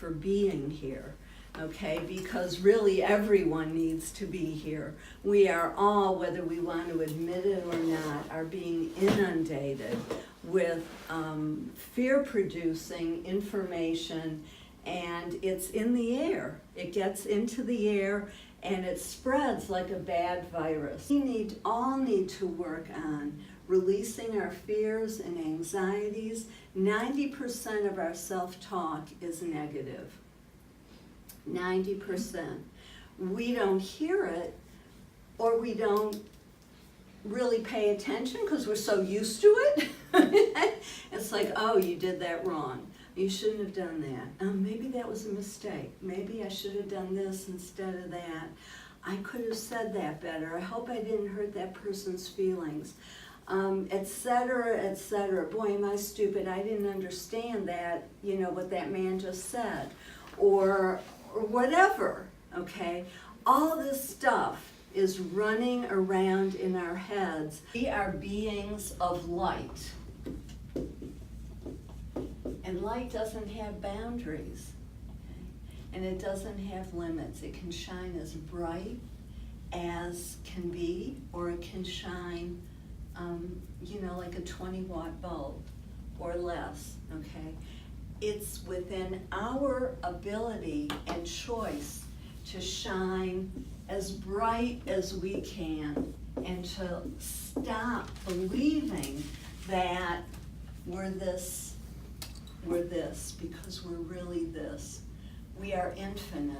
for being here, okay? Because really everyone needs to be here. We are all, whether we want to admit it or not, are being inundated with fear-producing information, and it's in the air. It gets into the air and it spreads like a bad virus. We all need to work on releasing our fears and anxieties. 90% of our self-talk is negative. 90%. We don't hear it, or we don't really pay attention because we're so used to it. It's like, oh, you did that wrong. You shouldn't have done that. Maybe that was a mistake. Maybe I should have done this instead of that. I could have said that better. I hope I didn't hurt that person's feelings. Etc., etc. Boy, am I stupid. I didn't understand that, what that man just said. Or whatever, okay? All this stuff is running around in our heads. We are beings of light. And light doesn't have boundaries, okay? And it doesn't have limits. It can shine as bright as can be, or it can shine, like a 20-watt bulb or less, okay? It's within our ability and choice to shine as bright as we can and to stop believing that we're this, because we're really this. We are infinite.